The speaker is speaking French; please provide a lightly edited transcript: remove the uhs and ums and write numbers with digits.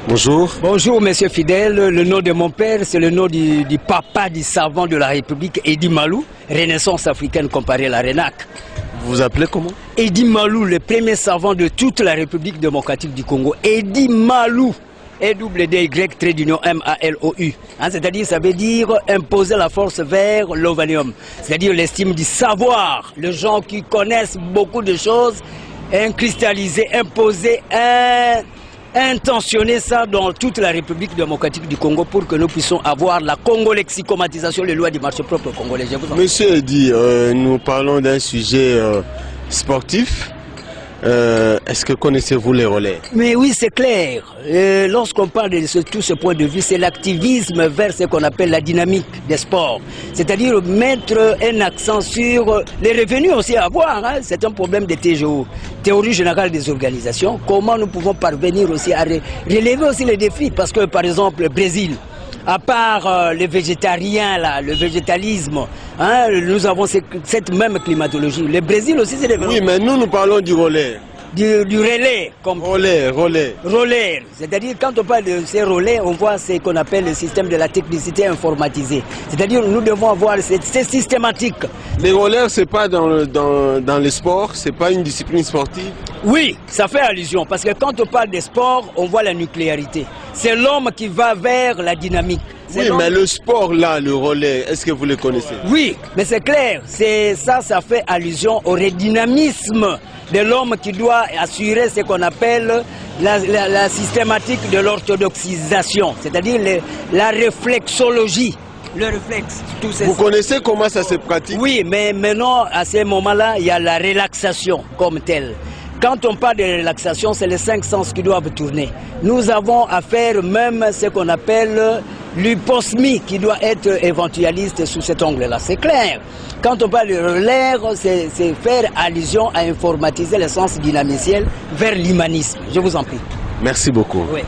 Bonjour. Bonjour, monsieur Fidèle. Le nom de mon père, c'est le nom du papa du savant de la République, Edi Malou, Renaissance africaine comparée à la RENAC. Vous vous appelez comment? Edi Malou, le premier savant de toute la République démocratique du Congo. Edi Malou. E-double-D-Y-M-A-L-O-U. C'est-à-dire, ça veut dire imposer la force vers l'ovanium. C'est-à-dire l'estime du savoir. Les gens qui connaissent beaucoup de choses, cristalliser, imposer, intentionner ça dans toute la République démocratique du Congo pour que nous puissions avoir la congolexicomatisation, les lois du marché propre congolais. Monsieur Edi, nous parlons d'un sujet sportif. Est-ce que connaissez-vous les relais? Mais oui, c'est clair. Lorsqu'on parle de tout ce point de vue, c'est l'activisme vers ce qu'on appelle la dynamique des sports. C'est-à-dire mettre un accent sur les revenus aussi à avoir. C'est un problème de TGO, théorie générale des organisations. Comment nous pouvons parvenir aussi à relever aussi les défis? Parce que par exemple, le Brésil, à part les végétariens, là, le végétalisme, nous avons cette même climatologie. Le Brésil aussi, c'est Oui, mais nous parlons du relais. Du relais. Comme relais. Relais. C'est-à-dire, quand on parle de ces relais, on voit ce qu'on appelle le système de la technicité informatisée. C'est-à-dire, nous devons avoir c'est systématique. Les relais, c'est pas dans le sport, c'est pas une discipline sportive? Oui, ça fait allusion, parce que quand on parle des sports, on voit la nucléarité. C'est l'homme qui va vers la dynamique. Oui, mais le sport là, le relais, est-ce que vous le connaissez? Oui, mais c'est clair, ça fait allusion au redynamisme de l'homme qui doit assurer ce qu'on appelle la systématique de l'orthodoxisation, c'est-à-dire la réflexologie. Le réflexe. Vous connaissez comment ça se pratique? Oui, mais maintenant, à ce moment-là, il y a la relaxation comme telle. Quand on parle de relaxation, c'est les 5 sens qui doivent tourner. Nous avons à faire même ce qu'on appelle l'hyposmie qui doit être éventualiste sous cet angle-là. C'est clair. Quand on parle de l'air, c'est faire allusion à informatiser le sens dynamiciel vers l'humanisme. Je vous en prie. Merci beaucoup. Oui.